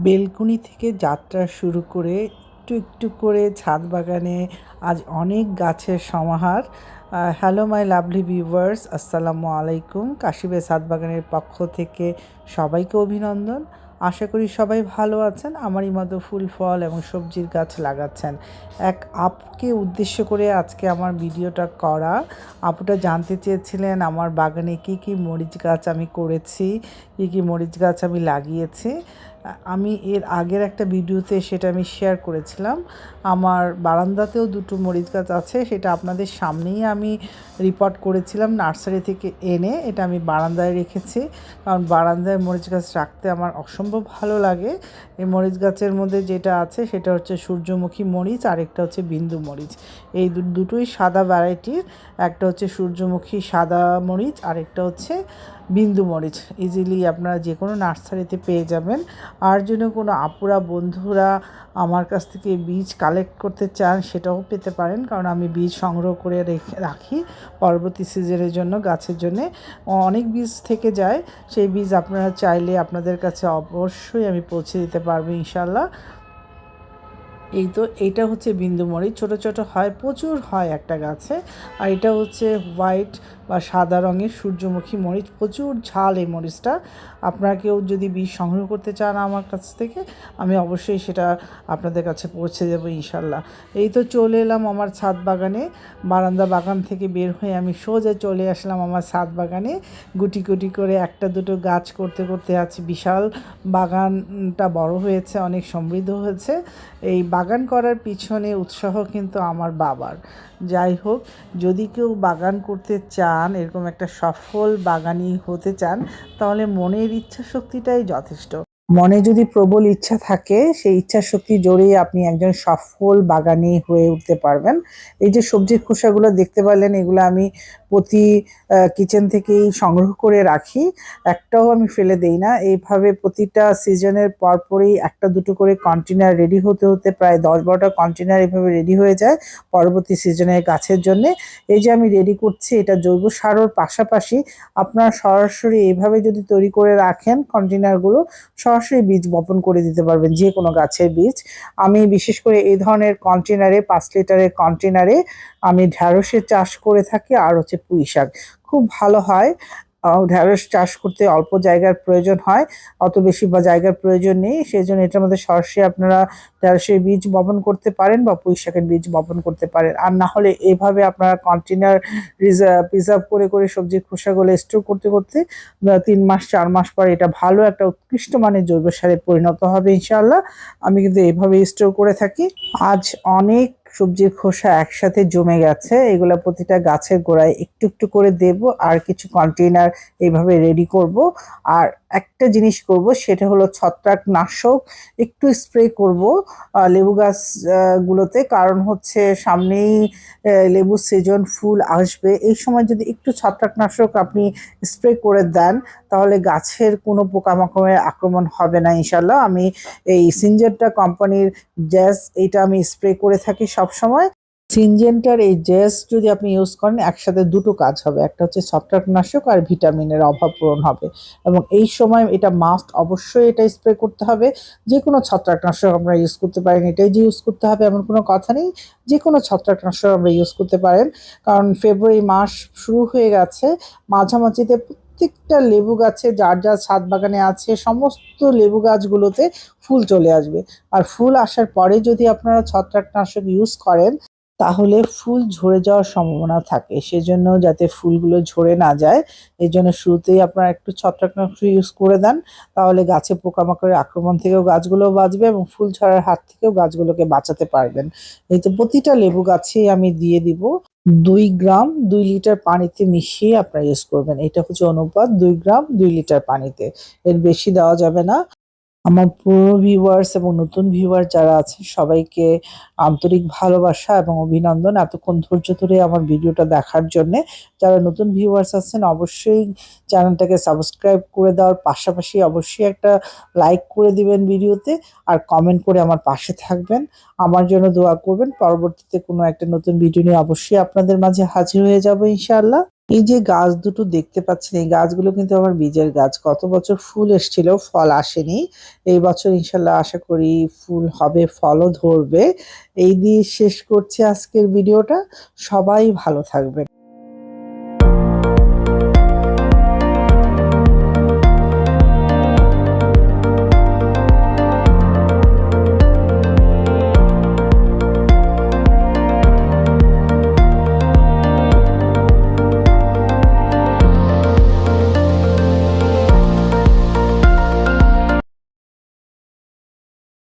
Balcony থেকে যাত্রা শুরু করে একটু একটু করে ছাদ বাগানে আজ অনেক গাছের সমাহার। হ্যালো মাই লাভলি ভিউয়ার্স, আসসালামু আলাইকুম। কাশিবে ছাদ বাগানের পক্ষ থেকে সবাইকে অভিনন্দন। আশা করি সবাই ভালো আছেন, আমারই মতো ফুল ফল এবং সবজির গাছ লাগাচ্ছেন। এক আপুকে উদ্দেশ্য করে আজকে আমার ভিডিওটা করা। আপুটা জানতে চেয়েছিলেন আমার বাগানে কি কি মরিচ গাছ আমি করেছি, কি কি মরিচ গাছ আমি লাগিয়েছি। আমি এর আগের একটা ভিডিওতে সেটা আমি শেয়ার করেছিলাম। আমার বারান্দাতেও দুটো মরিচ গাছ আছে, সেটা আপনাদের সামনেই আমি রিপোর্ট করেছিলাম নার্সারি থেকে এনে। এটা আমি বারান্দায় রেখেছি, কারণ বারান্দায় মরিচ গাছ রাখতে আমার অসম্ভব ভালো লাগে। এই মরিচ গাছের মধ্যে যেটা আছে সেটা হচ্ছে সূর্যমুখী মরিচ, আরেকটা হচ্ছে বিন্দু মরিচ। এই দুটোই সাদা ভ্যারাইটির। একটা হচ্ছে সূর্যমুখী সাদা মরিচ, আরেকটা হচ্ছে বিন্দু মরিচ। ইজিলি আপনারা যে কোনো নার্সারিতে পেয়ে যাবেন। আর জন্য কোনো আপুরা বন্ধুরা আমার কাছ থেকে বীজ কালেক্ট করতে চান, সেটাও পেতে পারেন, কারণ আমি বীজ সংগ্রহ করে রাখি পরবর্তী সিজনের জন্য। গাছের জন্যে অনেক বীজ থেকে যায়, সেই বীজ আপনারা চাইলে আপনাদের কাছে অবশ্যই আমি পৌঁছে দিতে পারবো ইনশাল্লাহ। এইটা হচ্ছে বিন্দু মরিচ, ছোটো ছোটো হয়, প্রচুর হয় একটা গাছে। আর এটা হচ্ছে হোয়াইট বা সাদা রঙের সূর্যমুখী মরিচ, প্রচুর ঝাল এই মরিচটা। আপনারা কেউ যদি বীজ সংগ্রহ করতে চান আমার কাছ থেকে, আমি অবশ্যই সেটা আপনাদের কাছে পৌঁছে দেবো ইনশাল্লাহ। এই তো চলে এলাম আমার ছাদ বাগানে। বারান্দা বাগান থেকে বের হয়ে আমি সোজা চলে আসলাম আমার ছাদ বাগানে। গুটি গুটি করে একটা দুটো গাছ করতে করতে আছে, বিশাল বাগানটা বড় হয়েছে, অনেক সমৃদ্ধ হয়েছে। এই বাগান করার পিছনে উৎসাহ কিন্তু আমার বাবার। যাই হোক, যদি কেউ বাগান করতে চান, এরকম একটা সফল বাগানি হতে চান, তাহলে মনের ইচ্ছা শক্তিটাই যথেষ্ট। মনে যদি প্রবল ইচ্ছা থাকে, সেই ইচ্ছা শক্তি জোরেই আপনি একজন সফল বাগানি হয়ে উঠতে পারবেন। এই যে সবজির খোসাগুলো দেখতে পারলেন, এগুলো আমি প্রতি কিচেন থেকেই সংগ্রহ করে রাখি, একটাও আমি ফেলে দেই না। এইভাবে প্রতিটা সিজনের পরপরই একটা দুটো করে কন্টেনার রেডি হতে হতে প্রায় 10-12টা কন্টেনার এভাবে রেডি হয়ে যায় পরবর্তী সিজনের গাছের জন্য। এই যে আমি রেডি করছি, এটা জৈব সারের পাশাপাশি আপনারা সরাসরি এইভাবে যদি তৈরি করে রাখেন কন্টেনারগুলো, সরাসরি বীজ বপন করে দিতে পারবেন, যে কোনো গাছের বীজ। আমি বিশেষ করে এই ধরনের কন্টেনারে, 5 লিটারের কন্টেনারে আমি ঢ্যাঁড়সের চাষ করে থাকি, আর হচ্ছে পুঁই শাক খুব ভালো হয়। ঢ্যাঁড়স চাষ করতে অল্প জায়গার প্রয়োজন হয়, অত বেশি বা জায়গার প্রয়োজন নেই, সেই জন্য এটার মধ্যে সরাসরি আপনারা ঢ্যাঁড়সের বীজ বপন করতে পারেন বা পুঁই শাকের বীজ বপন করতে পারেন। আর না হলে এভাবে আপনারা কন্টেনার প্রিজার্ভ করে করে সবজির খোসাগুলো স্টোর করতে করতে 3 মাস 4 মাস পর এটা ভালো একটা উৎকৃষ্ট মানের জৈব সারে পরিণত হবে ইনশাআল্লাহ। আমি কিন্তু এইভাবে স্টোর করে থাকি। আজ অনেক সবজির খোসা একসাথে জমে গেছে, এগুলো প্রতিটা গাছের গোড়ায় একটু একটু করে দেব, আর কিছু কন্টেইনার এইভাবে রেডি করব। আর একটা জিনিস করব, সেটা হলো ছত্রাকনাশক একটু স্প্রে করব লেবু গাছ গুলোতে, কারণ হচ্ছে সামনেই লেবু সিজন, ফুল আসবে, এই সময় যদি একটু ছত্রাকনাশক আপনি স্প্রে করে দেন, তাহলে গাছের কোনো পোকামাকড়ের আক্রমণ হবে না ইনশাল্লাহ। আমি এই সিনজেন্টা কোম্পানির জ্যাস, এইটা আমি স্প্রে করে থাকি সব সময়। সিনজেন্টার এই জ্যাস যদি আপনি ইউজ করেন, একসাথে দুটো কাজ হবে, একটা হচ্ছে ছত্রাকনাশক আর ভিটামিনের অভাব পূরণ হবে। এবং এই সময় এটা মাস্ট, অবশ্যই এটা স্প্রে করতে হবে। যে কোনো ছত্রাকনাশক আমরা ইউজ করতে পারেন, এটাই যে ইউজ করতে হবে এমন কোনো কথা নেই, যে কোনো ছত্রাকনাশক আমরা ইউজ করতে পারেন। কারণ ফেব্রুয়ারি মাস শুরু হয়ে গেছে, মাঝামাঝিতে প্রত্যেকটা লেবু গাছে, যার যার ছাদ বাগানে আছে, সমস্ত লেবু গাছগুলোতে ফুল চলে আসবে। আর ফুল আসার পরে যদি আপনারা ছত্রাকনাশক ইউজ করেন, তাহলে ফুল ঝরে যাওয়ার সম্ভাবনা থাকে। সেজন্য যাতে ফুলগুলো ঝরে না যায়, এই জন্য শুরুতেই আপনারা একটু ছত্রাকনাশক ইউজ করে দেন, তাহলে গাছে পোকামাকড়ের আক্রমণ থেকেও গাছগুলো বাঁচবে এবং ফুল ঝরার হাত থেকেও গাছগুলোকে বাঁচাতে পারবেন। এই তো প্রতিটা লেবু গাছেই আমি দিয়ে দিব 2 গ্রাম 2 লিটার পানিতে মিশিয়ে আপনারা ইউজ করবেন। এটা হচ্ছে অনুপাত, 2 গ্রাম 2 লিটার পানিতে, এর বেশি দেওয়া যাবে না। আমার পুরো ভিউয়ার্স এবং নতুন ভিউয়ার যারা আছে, সবাইকে আন্তরিক ভালোবাসা এবং অভিনন্দন এতক্ষণ ধৈর্য ধরে আমার ভিডিওটা দেখার জন্য। যারা নতুন ভিউয়ার্স আছেন, অবশ্যই চ্যানেলটাকে সাবস্ক্রাইব করে দেওয়ার পাশাপাশি অবশ্যই একটা লাইক করে দিবেন ভিডিওতে, আর কমেন্ট করে আমার পাশে থাকবেন, আমার জন্য দোয়া করবেন। পরবর্তীতে কোনো একটা নতুন ভিডিও নিয়ে অবশ্যই আপনাদের মাঝে হাজির হয়ে যাব ইনশাআল্লাহ। এই যে গাছ দুটো দেখতে পাচ্ছেন, এই গাছগুলো কিন্তু আমার বীজের গাছ। গত বছর ফুল এসেছিল, ফল আসেনি। এই বছর ইনশাল্লাহ আশা করি ফুল হবে, ফলও ধরবে। এই দিয়ে শেষ করছি আজকের ভিডিওটা। সবাই ভালো থাকবেন।